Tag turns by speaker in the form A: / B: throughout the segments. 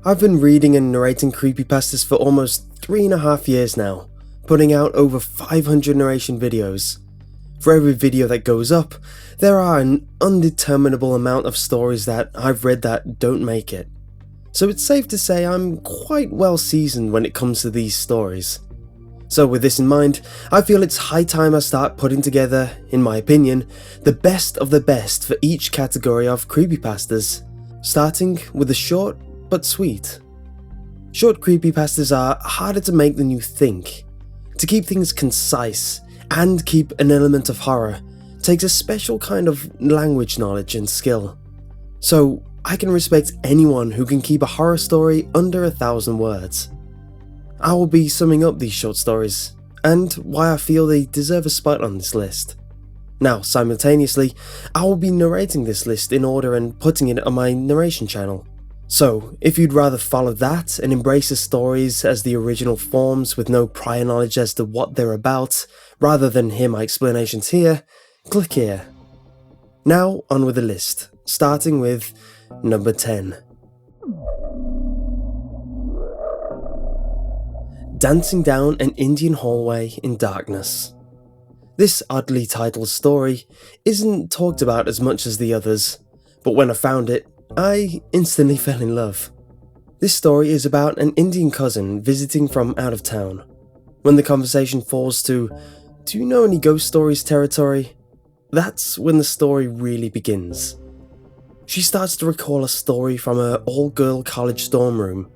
A: I've been reading and narrating creepypastas for almost 3.5 years now, putting out over 500 narration videos. For every video that goes up, there are an undeterminable amount of stories that I've read that don't make it. So it's safe to say I'm quite well seasoned when it comes to these stories. So with this in mind, I feel it's high time I start putting together, in my opinion, the best of the best for each category of creepypastas, starting with the short but sweet. Short creepypastas are harder to make than you think. To keep things concise and keep an element of horror takes a special kind of language knowledge and skill. So I can respect anyone who can keep a horror story under 1,000 words. I will be summing up these short stories and why I feel they deserve a spot on this list. Now, simultaneously, I will be narrating this list in order and putting it on my narration channel. So, if you'd rather follow that and embrace the stories as the original forms with no prior knowledge as to what they're about, rather than hear my explanations here, click here. Now, on with the list, starting with number 10. Dancing down an Indian hallway in darkness. This oddly titled story isn't talked about as much as the others, but when I found it, I instantly fell in love. This story is about an Indian cousin visiting from out of town. When the conversation falls to, "Do you know any ghost stories" territory, that's when the story really begins. She starts to recall a story from her all-girl college dorm room.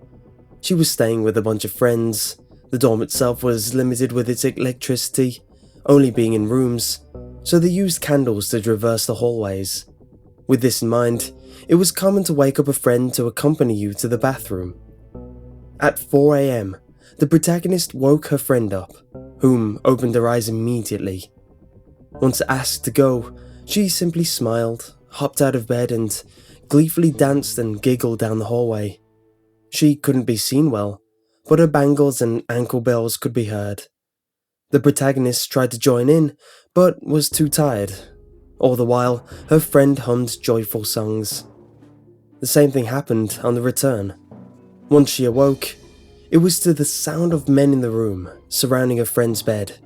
A: She was staying with a bunch of friends. The dorm itself was limited with its electricity, only being in rooms, so they used candles to traverse the hallways. With this in mind, it was common to wake up a friend to accompany you to the bathroom. At 4 AM, the protagonist woke her friend up, whom opened her eyes immediately. Once asked to go, she simply smiled, hopped out of bed and gleefully danced and giggled down the hallway. She couldn't be seen well, but her bangles and ankle bells could be heard. The protagonist tried to join in, but was too tired. All the while, her friend hummed joyful songs. The same thing happened on the return. Once she awoke, it was to the sound of men in the room, surrounding her friend's bed.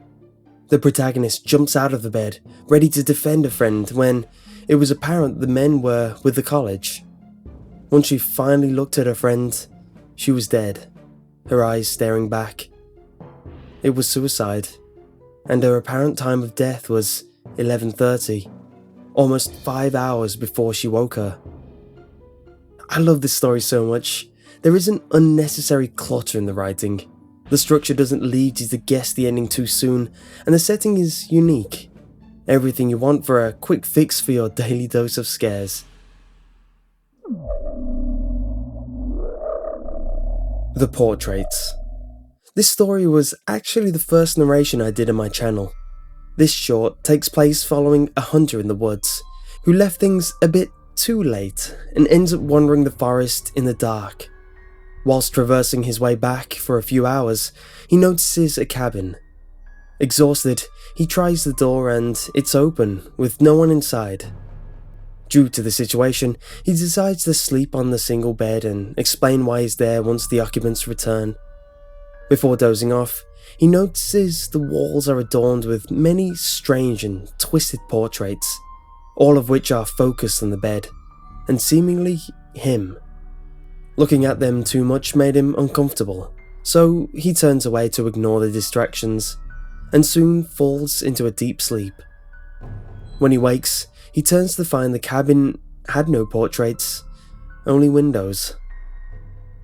A: The protagonist jumps out of the bed, ready to defend her friend, when it was apparent the men were with the college. Once she finally looked at her friend, she was dead, her eyes staring back. It was suicide, and her apparent time of death was 11:30. Almost 5 hours before she woke her. I love this story so much. There isn't unnecessary clutter in the writing. The structure doesn't lead you to guess the ending too soon, and the setting is unique. Everything you want for a quick fix for your daily dose of scares. The Portraits. This story was actually the first narration I did on my channel. This short takes place following a hunter in the woods, who left things a bit too late and ends up wandering the forest in the dark. Whilst traversing his way back for a few hours, he notices a cabin. Exhausted, he tries the door and it's open, with no one inside. Due to the situation, he decides to sleep on the single bed and explain why he's there once the occupants return. Before dozing off, he notices the walls are adorned with many strange and twisted portraits, all of which are focused on the bed, and seemingly him. Looking at them too much made him uncomfortable, so he turns away to ignore the distractions, and soon falls into a deep sleep. When he wakes, he turns to find the cabin had no portraits, only windows.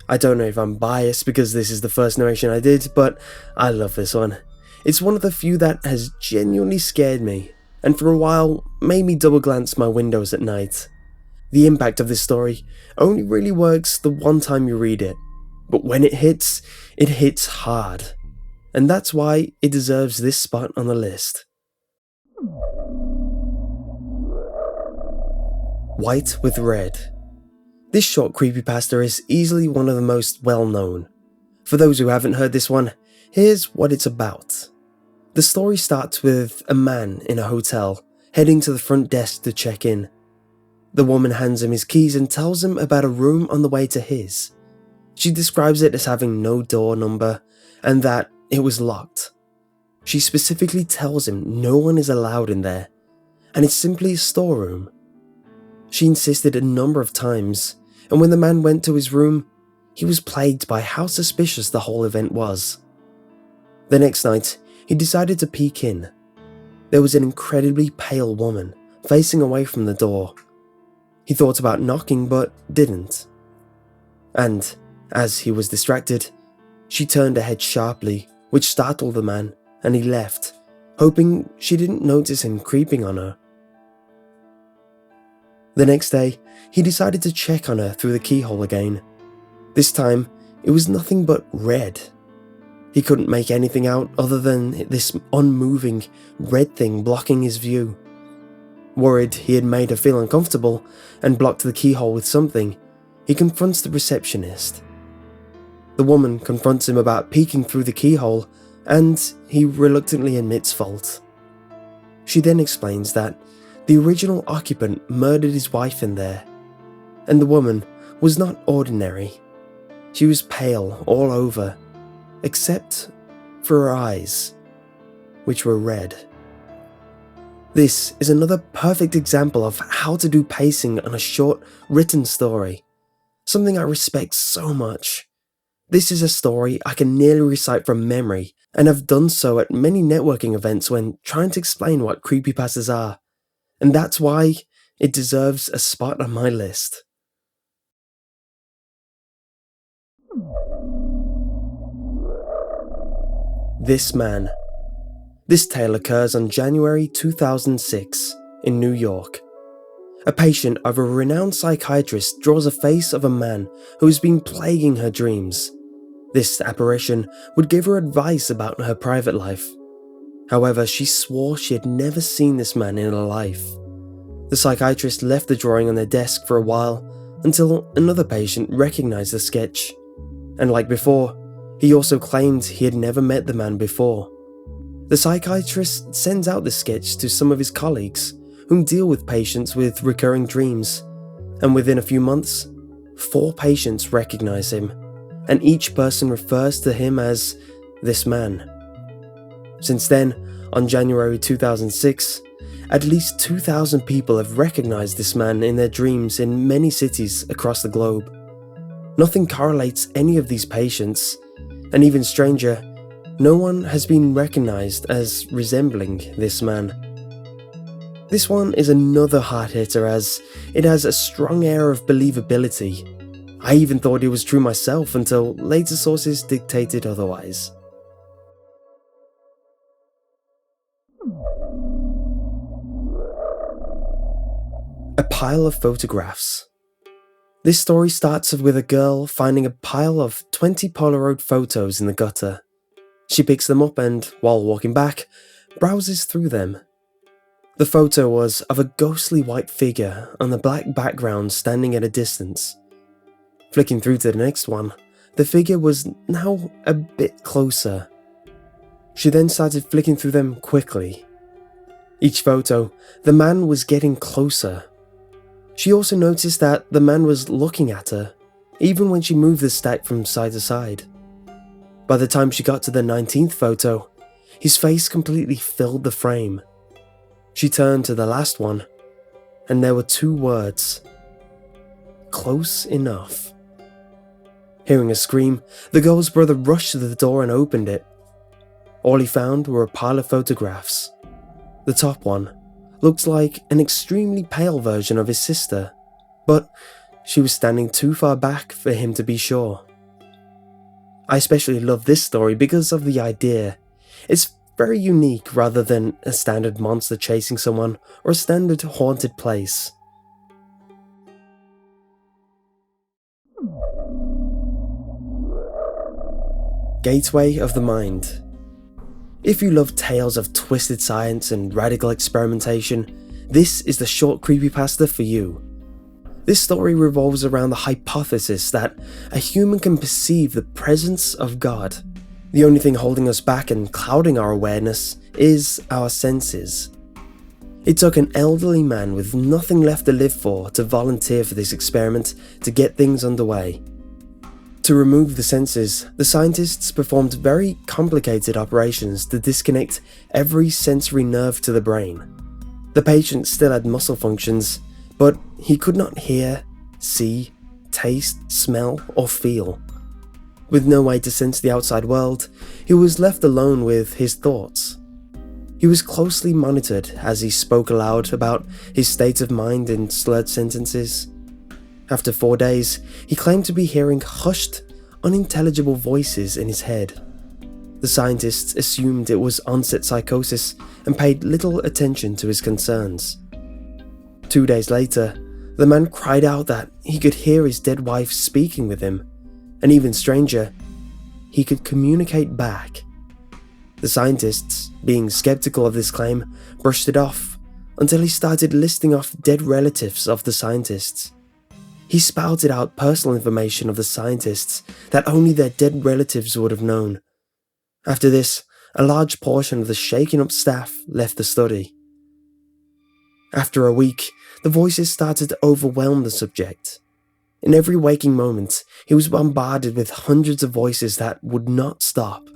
A: I don't know if I'm biased because this is the first narration I did, but I love this one. It's one of the few that has genuinely scared me, and for a while made me double glance my windows at night. The impact of this story only really works the one time you read it, but when it hits hard, and that's why it deserves this spot on the list. White with Red. This short creepypasta is easily one of the most well-known. For those who haven't heard this one, here's what it's about. The story starts with a man in a hotel heading to the front desk to check in. The woman hands him his keys and tells him about a room on the way to his. She describes it as having no door number and that it was locked. She specifically tells him no one is allowed in there, and it's simply a storeroom. She insisted a number of times, and when the man went to his room, he was plagued by how suspicious the whole event was. The next night, he decided to peek in. There was an incredibly pale woman facing away from the door. He thought about knocking but didn't. And, as he was distracted, she turned her head sharply, which startled the man, and he left, hoping she didn't notice him creeping on her. The next day, he decided to check on her through the keyhole again. This time, it was nothing but red. He couldn't make anything out other than this unmoving, red thing blocking his view. Worried he had made her feel uncomfortable and blocked the keyhole with something, he confronts the receptionist. The woman confronts him about peeking through the keyhole, and he reluctantly admits fault. She then explains that the original occupant murdered his wife in there, and the woman was not ordinary. She was pale all over, except for her eyes, which were red. This is another perfect example of how to do pacing on a short, written story, something I respect so much. This is a story I can nearly recite from memory, and have done so at many networking events when trying to explain what creepypastas are, and that's why it deserves a spot on my list. This Man. This tale occurs on January 2006 in New York. A patient of a renowned psychiatrist draws a face of a man who has been plaguing her dreams. This apparition would give her advice about her private life. However, she swore she had never seen this man in her life. The psychiatrist left the drawing on their desk for a while until another patient recognized the sketch. And like before, he also claimed he had never met the man before. The psychiatrist sends out the sketch to some of his colleagues, whom deal with patients with recurring dreams, and within a few months, 4 patients recognize him, and each person refers to him as this man. Since then, on January 2006, at least 2,000 people have recognized this man in their dreams in many cities across the globe. Nothing correlates any of these patients, and even stranger, no one has been recognized as resembling this man. This one is another hard hitter as it has a strong air of believability. I even thought it was true myself until later sources dictated otherwise. A pile of photographs. This story starts with a girl finding a pile of 20 Polaroid photos in the gutter. She picks them up and, while walking back, browses through them. The photo was of a ghostly white figure on a black background standing at a distance. Flicking through to the next one, the figure was now a bit closer. She then started flicking through them quickly. Each photo, the man was getting closer. She also noticed that the man was looking at her, even when she moved the stack from side to side. By the time she got to the 19th photo, his face completely filled the frame. She turned to the last one, and there were 2 words. Close enough. Hearing a scream, the girl's brother rushed to the door and opened it. All he found were a pile of photographs. The top one looked like an extremely pale version of his sister, but she was standing too far back for him to be sure. I especially love this story because of the idea. It's very unique rather than a standard monster chasing someone or a standard haunted place. Gateway of the Mind. If you love tales of twisted science and radical experimentation, this is the short creepypasta for you. This story revolves around the hypothesis that a human can perceive the presence of God. The only thing holding us back and clouding our awareness is our senses. It took an elderly man with nothing left to live for to volunteer for this experiment to get things underway. To remove the sensors, the scientists performed very complicated operations to disconnect every sensory nerve to the brain. The patient still had muscle functions, but he could not hear, see, taste, smell, or feel. With no way to sense the outside world, he was left alone with his thoughts. He was closely monitored as he spoke aloud about his state of mind in slurred sentences. After 4 days, he claimed to be hearing hushed, unintelligible voices in his head. The scientists assumed it was onset psychosis and paid little attention to his concerns. 2 days later, the man cried out that he could hear his dead wife speaking with him, and even stranger, he could communicate back. The scientists, being skeptical of this claim, brushed it off until he started listing off dead relatives of the scientists. He spouted out personal information of the scientists that only their dead relatives would have known. After this, a large portion of the shaken up staff left the study. After a week, the voices started to overwhelm the subject. In every waking moment, he was bombarded with hundreds of voices that would not stop.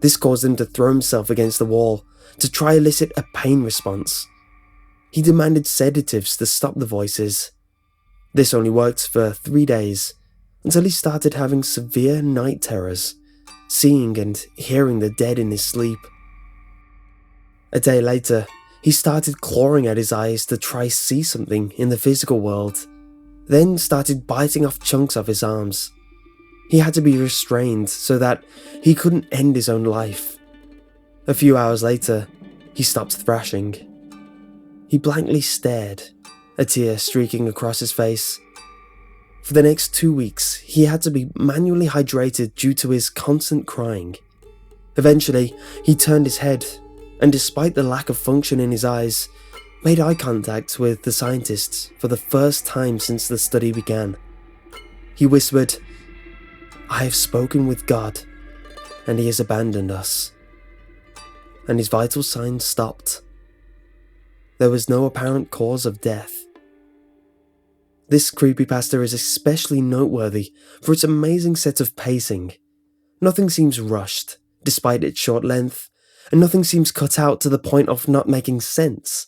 A: This caused him to throw himself against the wall to try elicit a pain response. He demanded sedatives to stop the voices. This only worked for 3 days, until he started having severe night terrors, seeing and hearing the dead in his sleep. A day later, he started clawing at his eyes to try see something in the physical world, then started biting off chunks of his arms. He had to be restrained so that he couldn't end his own life. A few hours later, he stopped thrashing. He blankly stared, a tear streaking across his face. For the next 2 weeks, he had to be manually hydrated due to his constant crying. Eventually, he turned his head, and despite the lack of function in his eyes, made eye contact with the scientists for the first time since the study began. He whispered, "I have spoken with God, and he has abandoned us." And his vital signs stopped. There was no apparent cause of death. This creepypasta is especially noteworthy for its amazing set of pacing. Nothing seems rushed, despite its short length, and nothing seems cut out to the point of not making sense.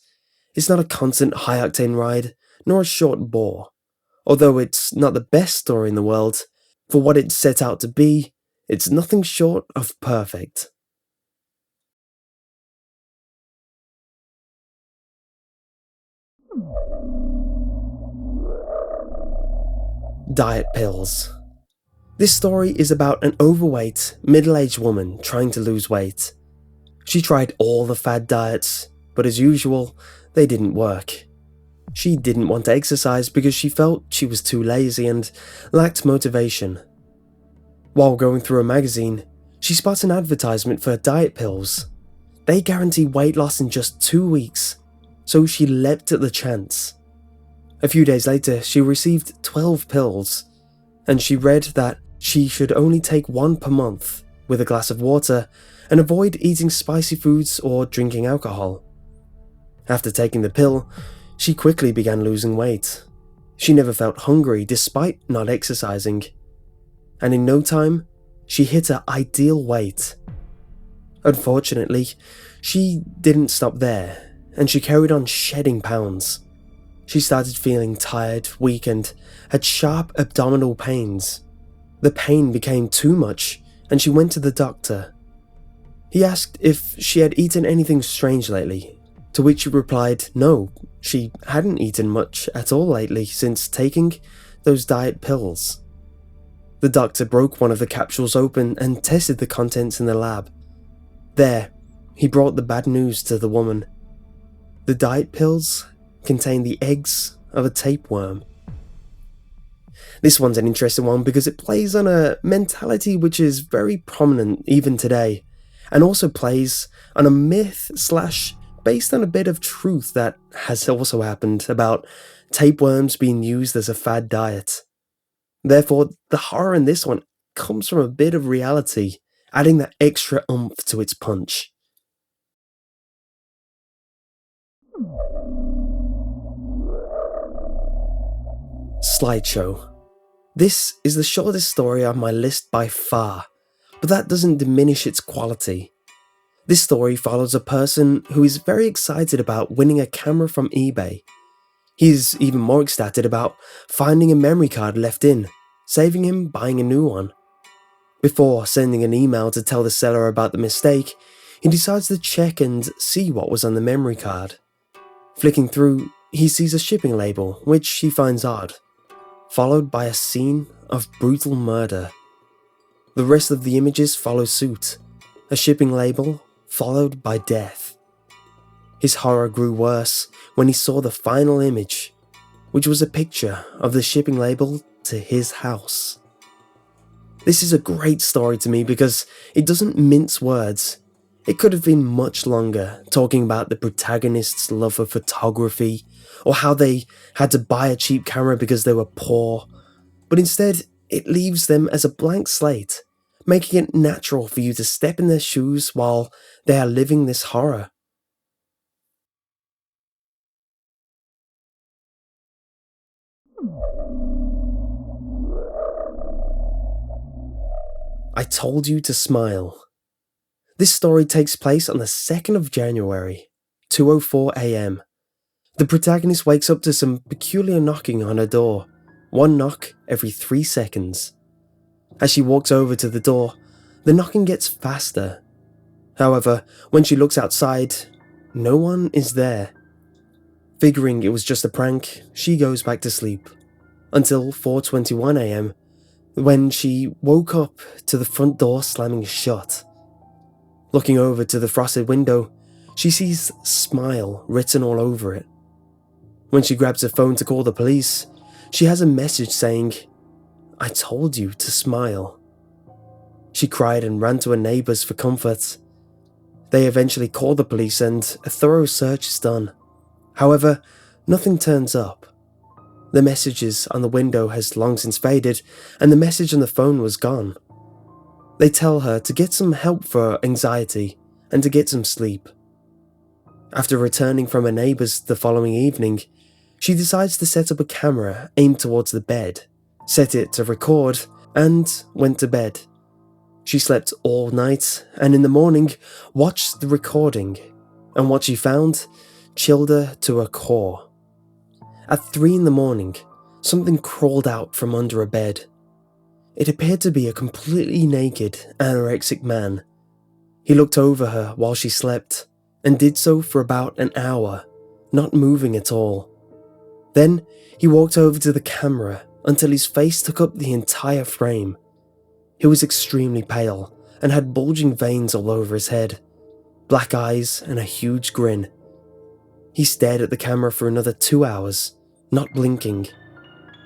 A: It's not a constant high-octane ride, nor a short bore. Although it's not the best story in the world, for what it's set out to be, it's nothing short of perfect. Diet pills. This story is about an overweight, middle-aged woman trying to lose weight. She tried all the fad diets, but as usual, they didn't work. She didn't want to exercise because she felt she was too lazy and lacked motivation. While going through a magazine, she spots an advertisement for diet pills. They guarantee weight loss in just 2 weeks, so she leapt at the chance. A few days later, she received 12 pills, and she read that she should only take 1 per month with a glass of water and avoid eating spicy foods or drinking alcohol. After taking the pill, she quickly began losing weight. She never felt hungry despite not exercising. And in no time, she hit her ideal weight. Unfortunately, she didn't stop there, and she carried on shedding pounds. She started feeling tired, weak, and had sharp abdominal pains. The pain became too much, and she went to the doctor. He asked if she had eaten anything strange lately, to which she replied no, she hadn't eaten much at all lately since taking those diet pills. The doctor broke one of the capsules open and tested the contents in the lab. There, he brought the bad news to the woman. The diet pills contained the eggs of a tapeworm. This one's an interesting one because it plays on a mentality which is very prominent even today, and also plays on a myth / based on a bit of truth that has also happened about tapeworms being used as a fad diet. Therefore, the horror in this one comes from a bit of reality, adding that extra oomph to its punch. Slideshow. This is the shortest story on my list by far, but that doesn't diminish its quality. This story follows a person who is very excited about winning a camera from eBay. He's even more ecstatic about finding a memory card left in, saving him buying a new one. Before sending an email to tell the seller about the mistake, he decides to check and see what was on the memory card. Flicking through, he sees a shipping label, which he finds odd, followed by a scene of brutal murder. The rest of the images follow suit, a shipping label followed by death. His horror grew worse when he saw the final image, which was a picture of the shipping label to his house. This is a great story to me because it doesn't mince words. It could have been much longer, talking about the protagonist's love for photography, or how they had to buy a cheap camera because they were poor, but instead it leaves them as a blank slate, making it natural for you to step in their shoes while they are living this horror. I Told You to Smile. This story takes place on the 2nd of January, 2:04 am. The protagonist wakes up to some peculiar knocking on her door, one knock every 3 seconds. As she walks over to the door, the knocking gets faster. However, when she looks outside, no one is there. Figuring it was just a prank, she goes back to sleep, until 4:21 am, when she woke up to the front door slamming shut. Looking over to the frosted window, she sees "Smile" written all over it. When she grabs her phone to call the police, she has a message saying, "I told you to smile." She cried and ran to her neighbours for comfort. They eventually call the police and a thorough search is done. However, nothing turns up. The messages on the window has long since faded, and the message on the phone was gone. They tell her to get some help for anxiety and to get some sleep. After returning from her neighbours the following evening, she decides to set up a camera aimed towards the bed, set it to record, and went to bed. She slept all night and in the morning watched the recording, and what she found chilled her to her core. At 3 in the morning, something crawled out from under a bed. It appeared to be a completely naked, anorexic man. He looked over her while she slept, and did so for about an hour, not moving at all. Then he walked over to the camera until his face took up the entire frame. He was extremely pale and had bulging veins all over his head, black eyes and a huge grin. He stared at the camera for another 2 hours, not blinking,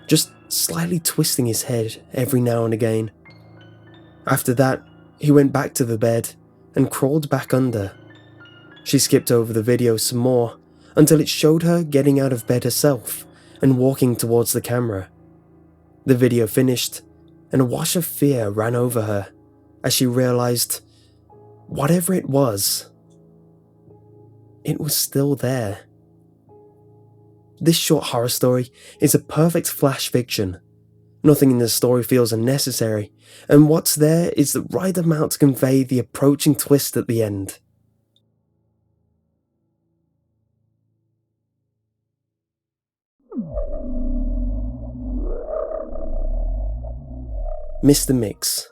A: just slightly twisting his head every now and again. After that, he went back to the bed and crawled back under. She skipped over the video some more until it showed her getting out of bed herself and walking towards the camera. The video finished, and a wash of fear ran over her as she realized whatever it was still there. This short horror story is a perfect flash fiction. Nothing in the story feels unnecessary, and what's there is the right amount to convey the approaching twist at the end. Mr. Mix.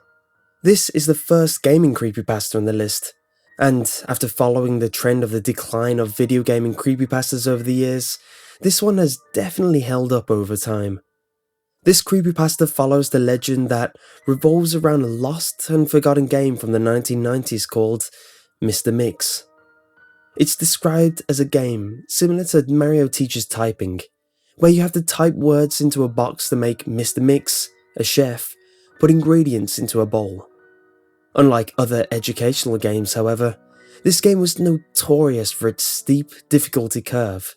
A: This is the first gaming creepypasta on the list, and after following the trend of the decline of video gaming creepypastas over the years, this one has definitely held up over time. This creepypasta follows the legend that revolves around a lost and forgotten game from the 1990s called Mr. Mix. It's described as a game similar to Mario Teaches Typing, where you have to type words into a box to make Mr. Mix, a chef, put ingredients into a bowl. Unlike other educational games, however, this game was notorious for its steep difficulty curve.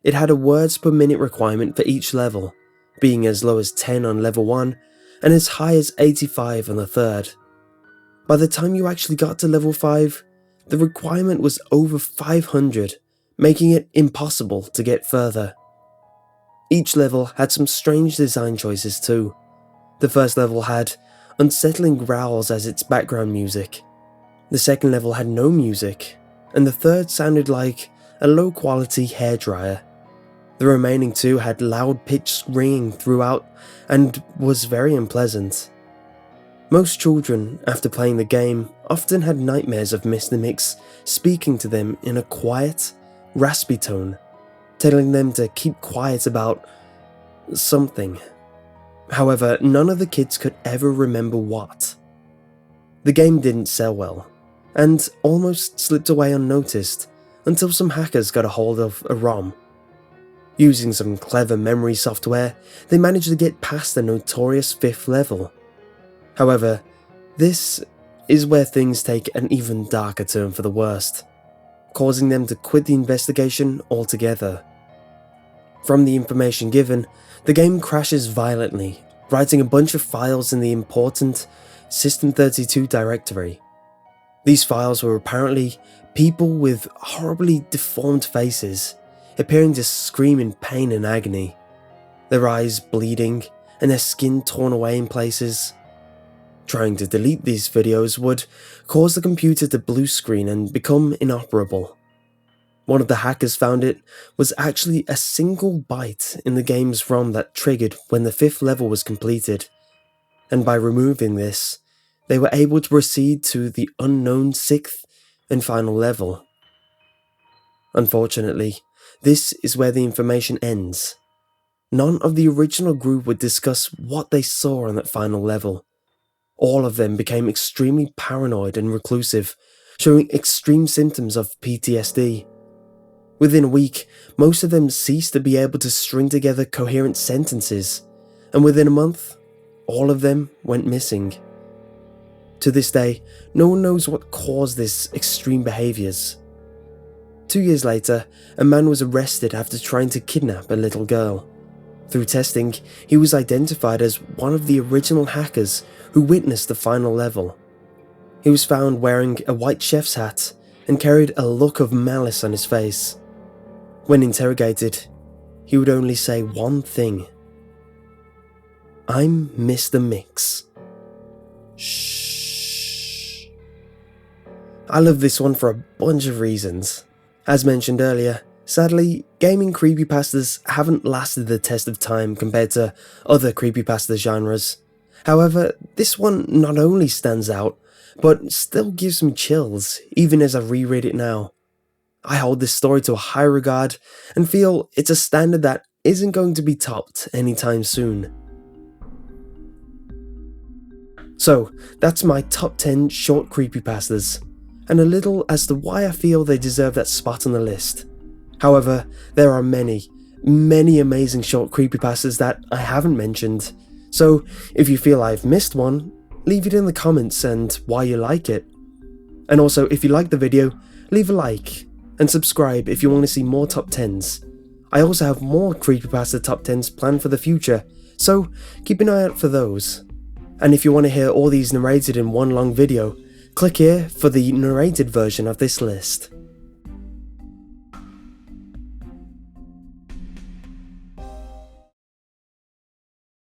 A: It had a words per minute requirement for each level, being as low as 10 on level 1 and as high as 85 on the third. By the time you actually got to level 5, the requirement was over 500, making it impossible to get further. Each level had some strange design choices too, The first level had unsettling growls as its background music. The second level had no music, and the third sounded like a low-quality hairdryer. The remaining two had loud-pitched ringing throughout and was very unpleasant. Most children, after playing the game, often had nightmares of Mr. Mix speaking to them in a quiet, raspy tone, telling them to keep quiet about something. However, none of the kids could ever remember what. The game didn't sell well, and almost slipped away unnoticed until some hackers got a hold of a ROM. Using some clever memory software, they managed to get past the notorious 5th level. However, this is where things take an even darker turn for the worst, causing them to quit the investigation altogether. From the information given, the game crashes violently, writing a bunch of files in the important System32 directory. These files were apparently people with horribly deformed faces, appearing to scream in pain and agony, their eyes bleeding and their skin torn away in places. Trying to delete these videos would cause the computer to blue screen and become inoperable. One of the hackers found it was actually a single byte in the game's ROM that triggered when the 5th level was completed, and by removing this, they were able to proceed to the unknown 6th and final level. Unfortunately, this is where the information ends. None of the original group would discuss what they saw on that final level. All of them became extremely paranoid and reclusive, showing extreme symptoms of PTSD. Within a week, most of them ceased to be able to string together coherent sentences, and within a month, all of them went missing. To this day, no one knows what caused these extreme behaviours. 2 years later, a man was arrested after trying to kidnap a little girl. Through testing, he was identified as one of the original hackers who witnessed the final level. He was found wearing a white chef's hat and carried a look of malice on his face. When interrogated, he would only say one thing: "I'm Mr. Mix." Shh. I love this one for a bunch of reasons. As mentioned earlier, sadly, gaming creepypastas haven't lasted the test of time compared to other creepypasta genres. However, this one not only stands out, but still gives me chills even as I reread it now. I hold this story to a high regard and feel it's a standard that isn't going to be topped anytime soon. So, that's my top 10 short creepypastas, and a little as to why I feel they deserve that spot on the list. However, there are many amazing short creepypastas that I haven't mentioned, so if you feel I've missed one, leave it in the comments and why you like it. And also, if you like the video, leave a like, and subscribe if you want to see more top 10s. I also have more creepypasta top 10s planned for the future, so keep an eye out for those. And if you want to hear all these narrated in one long video, click here for the narrated version of this list.